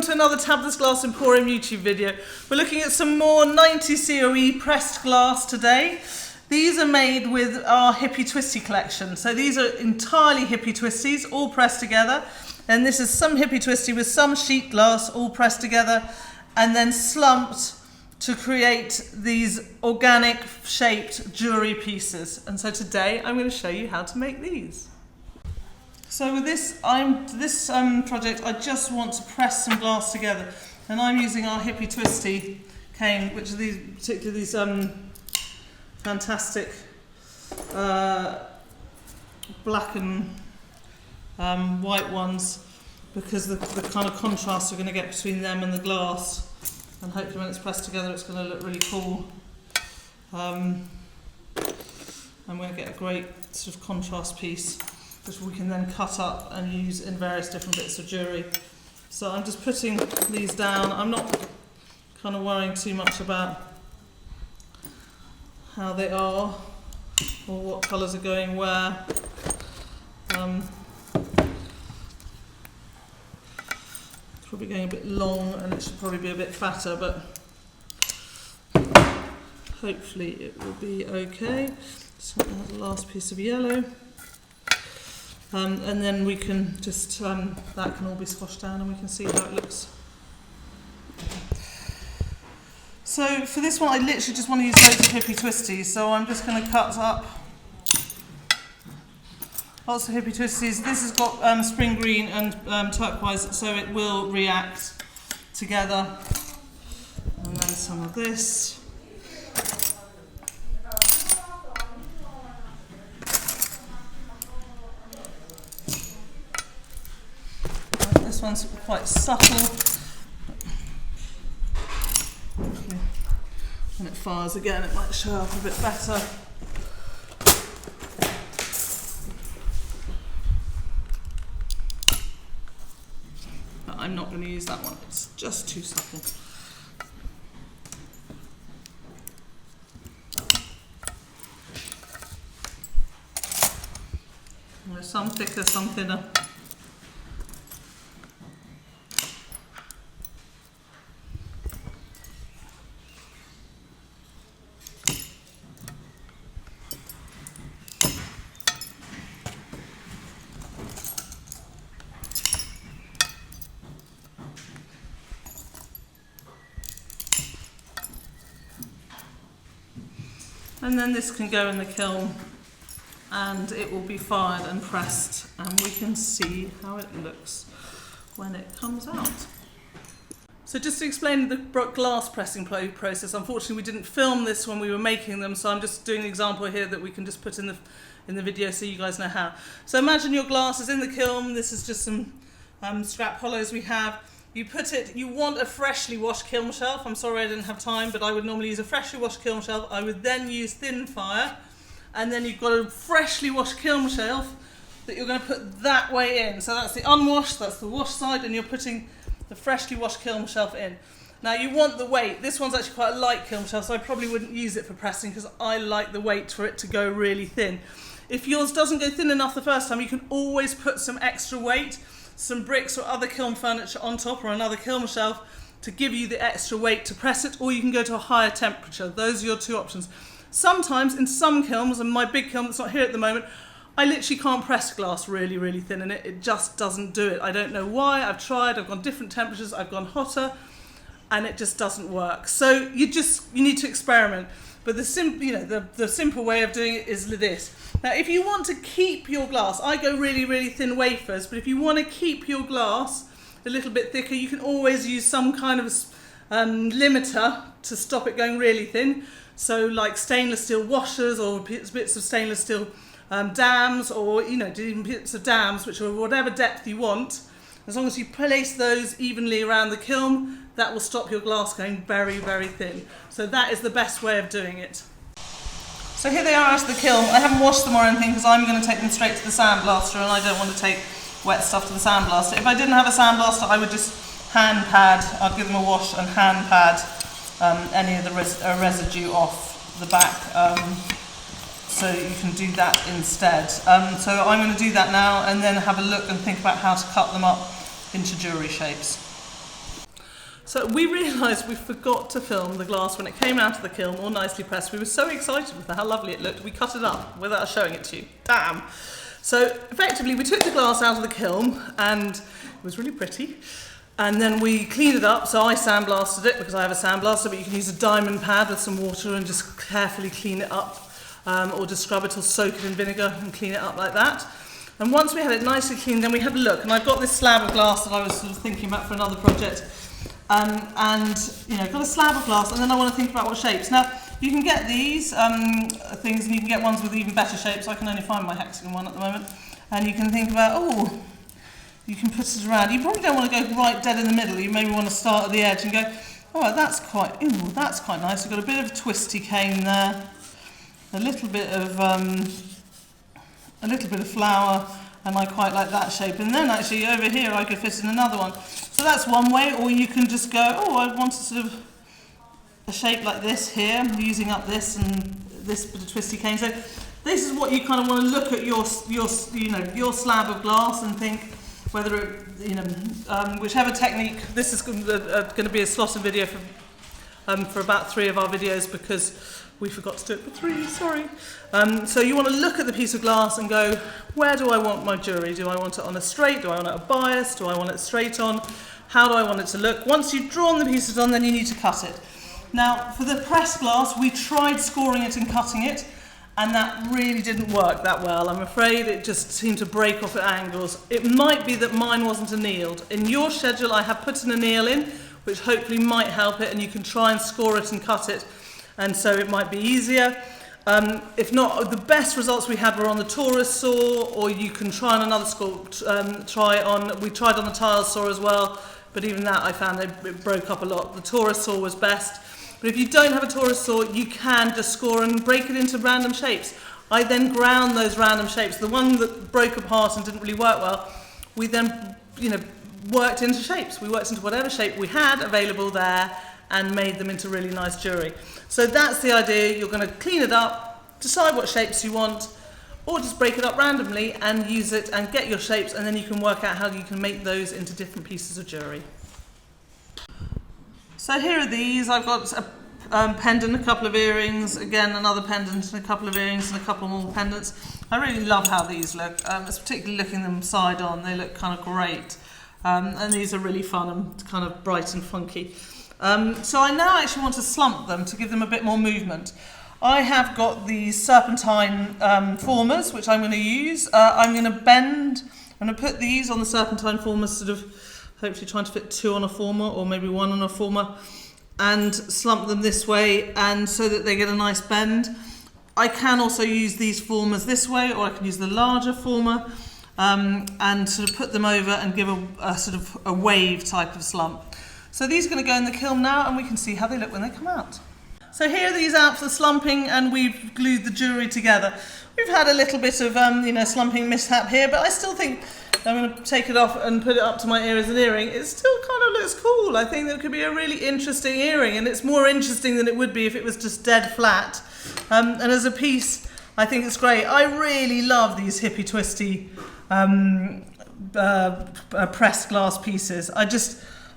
to another Tabitha's Glass Emporium YouTube video. We're looking at some more 90COE pressed glass today. These are made with our Hippy Twisty collection. So these are entirely Hippy Twisties, all pressed together. And this is some Hippy Twisty with some sheet glass, all pressed together and then slumped to create these organic shaped jewellery pieces. And so today I'm going to show you how to make these. So with this project, I just want to press some glass together, and I'm using our Hippy Twisty cane, which are these, particularly these fantastic black and white ones, because the kind of contrast we're going to get between them and the glass, and hopefully when it's pressed together it's going to look really cool. And we're going to get a great sort of contrast piece, which we can then cut up and use in various different bits of jewellery. So I'm just putting these down. I'm not kind of worrying too much about how they are or what colours are going where. It's probably going a bit long and it should probably be a bit fatter, but hopefully it will be okay. So add the last piece of yellow. And then we can just, that can all be squashed down and we can see how it looks. So for this one I literally just want to use loads of Hippy Twisties, so I'm just going to cut up lots of Hippy Twisties. This has got spring green and turquoise, so it will react together. And then some of this. This one's quite subtle. When it fires again, it might show up a bit better. But I'm not going to use that one, it's just too subtle. There's some thicker, some thinner. And then this can go in the kiln and it will be fired and pressed, and we can see how it looks when it comes out. So just to explain the glass pressing process, unfortunately we didn't film this when we were making them, so I'm just doing an example here that we can just put in the video so you guys know how. So imagine your glass is in the kiln. This is just some scrap hollows we have. You want a freshly washed kiln shelf. I'm sorry I didn't have time, but I would normally use a freshly washed kiln shelf. I would then use thin fire, and then you've got a freshly washed kiln shelf that you're going to put that way in. So that's the unwashed, that's the washed side, and you're putting the freshly washed kiln shelf in. Now you want the weight. This one's actually quite a light kiln shelf, so I probably wouldn't use it for pressing because I like the weight for it to go really thin. If yours doesn't go thin enough the first time, you can always put some extra weight, some bricks or other kiln furniture on top, or another kiln shelf to give you the extra weight to press it, or you can go to a higher temperature. Those are your two options. Sometimes in some kilns, and my big kiln that's not here at the moment, I literally can't press glass really, really thin in it. It just doesn't do it. I don't know why. I've tried, I've gone different temperatures, I've gone hotter, and it just doesn't work. So you need to experiment. But the simple way of doing it is this. Now, if you want to keep your glass, I go really, really thin wafers, but if you want to keep your glass a little bit thicker, you can always use some kind of limiter to stop it going really thin. So like stainless steel washers or bits of stainless steel dams, or even bits of dams, which are whatever depth you want. As long as you place those evenly around the kiln, that will stop your glass going very, very thin. So that is the best way of doing it. So here they are out of the kiln. I haven't washed them or anything because I'm going to take them straight to the sandblaster, and I don't want to take wet stuff to the sandblaster. If I didn't have a sandblaster, I would just hand pad. I'd give them a wash and hand pad any of the residue off the back. So you can do that instead. So I'm going to do that now and then have a look and think about how to cut them up into jewellery shapes. So we realised we forgot to film the glass when it came out of the kiln, all nicely pressed. We were so excited with how lovely it looked, we cut it up without showing it to you. Damn! So effectively we took the glass out of the kiln and it was really pretty. And then we cleaned it up, so I sandblasted it because I have a sandblaster, but you can use a diamond pad with some water and just carefully clean it up, or just scrub it or soak it in vinegar and clean it up like that. And once we had it nicely cleaned, then we had a look, and I've got this slab of glass that I was sort of thinking about for another project. And you know, got a slab of glass, and then I want to think about what shapes. Now, you can get these things, and you can get ones with even better shapes. I can only find my hexagon one at the moment. And you can think about, oh, you can put it around. You probably don't want to go right dead in the middle. You maybe want to start at the edge and go, oh, that's quite nice. We've got a bit of a twisty cane there, a little bit of flower, and I quite like that shape. And then actually over here I could fit in another one. So that's one way, or you can just go, oh, I want a sort of a shape like this here, using up this and this bit of twisty cane. So this is what you kind of want to look at your slab of glass and think whether it, whichever technique. This is going to be a slotted video for about 3 of our videos because we forgot to do it for 3, sorry. So you want to look at the piece of glass and go, where do I want my jewellery? Do I want it on a straight? Do I want it a bias? Do I want it straight on? How do I want it to look? Once you've drawn the pieces on, then you need to cut it. Now, for the pressed glass, we tried scoring it and cutting it, and that really didn't work that well. I'm afraid it just seemed to break off at angles. It might be that mine wasn't annealed. In your schedule, I have put an anneal in, which hopefully might help it, and you can try and score it and cut it, and so it might be easier. If not, the best results we had were on the Taurus saw, or you can try on another sculpt. We tried on the tile saw as well, but even that I found it broke up a lot. The Taurus saw was best. But if you don't have a Taurus saw, you can just score and break it into random shapes. I then ground those random shapes. The one that broke apart and didn't really work well, we then, worked into shapes. We worked into whatever shape we had available there and made them into really nice jewellery. So that's the idea. You're going to clean it up, decide what shapes you want, or just break it up randomly and use it and get your shapes, and then you can work out how you can make those into different pieces of jewellery. So here are these. I've got a pendant, a couple of earrings, again another pendant and a couple of earrings and a couple more pendants. I really love how these look. It's particularly looking them side on. They look kind of great. And these are really fun and kind of bright and funky. So I now actually want to slump them to give them a bit more movement. I have got these serpentine formers, which I'm going to use. I'm going to put these on the serpentine formers, sort of hopefully trying to fit 2 on a former or maybe 1 on a former, and slump them this way, and so that they get a nice bend. I can also use these formers this way, or I can use the larger former and sort of put them over and give a sort of a wave type of slump. So these are going to go in the kiln now, and we can see how they look when they come out. So here are these out for the slumping, and we've glued the jewellery together. We've had a little bit of slumping mishap here, but I still think I'm going to take it off and put it up to my ear as an earring. It still kind of looks cool. I think that could be a really interesting earring, and it's more interesting than it would be if it was just dead flat. And as a piece, I think it's great. I really love these Hippy Twisty pressed glass pieces.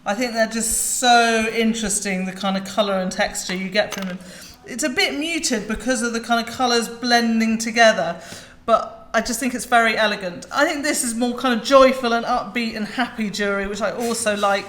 I think they're just so interesting, the kind of colour and texture you get from them. It's a bit muted because of the kind of colours blending together, but I just think it's very elegant. I think this is more kind of joyful and upbeat and happy jewellery, which I also like,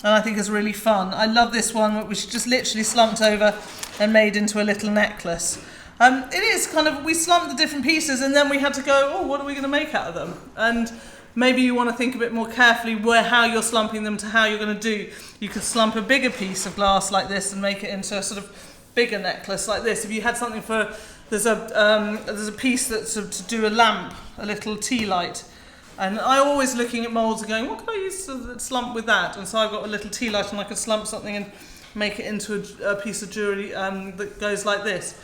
and I think is really fun. I love this one, which just literally slumped over and made into a little necklace. It is kind of, we slumped the different pieces and then we had to go, oh, what are we going to make out of them? And maybe you want to think a bit more carefully how you're slumping them to how you're going to do. You could slump a bigger piece of glass like this and make it into a sort of bigger necklace like this. If you had something for, there's a piece that's to do a lamp, a little tea light. And I'm always looking at moulds and going, what can I use to slump with that? And so I've got a little tea light and I could slump something and make it into a piece of jewellery that goes like this,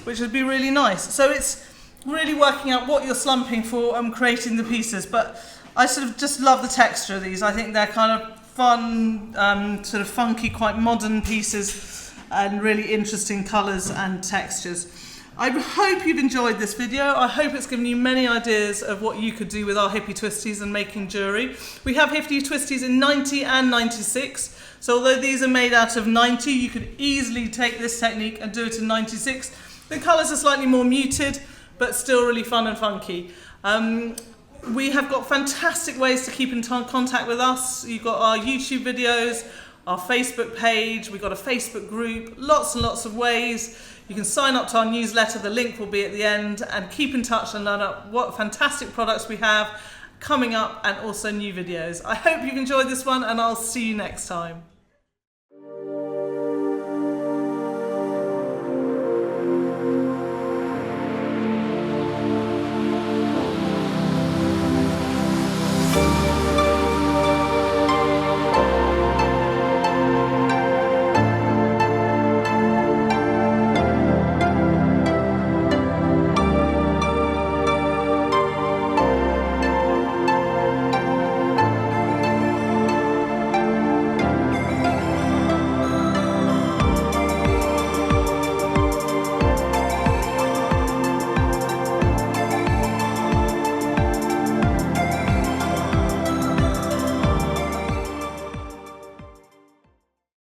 which would be really nice. So it's really working out what you're slumping for and creating the pieces. But I sort of just love the texture of these. I think they're kind of fun, sort of funky, quite modern pieces and really interesting colours and textures. I hope you've enjoyed this video. I hope it's given you many ideas of what you could do with our Hippy Twisties and making jewellery. We have Hippy Twisties in 90 and 96. So although these are made out of 90, you could easily take this technique and do it in 96. The colours are slightly more muted, but still really fun and funky. We have got fantastic ways to keep in contact with us. You've got our YouTube videos, our Facebook page, we've got a Facebook group, lots and lots of ways. You can sign up to our newsletter, the link will be at the end, and keep in touch and learn what fantastic products we have coming up and also new videos. I hope you've enjoyed this one and I'll see you next time.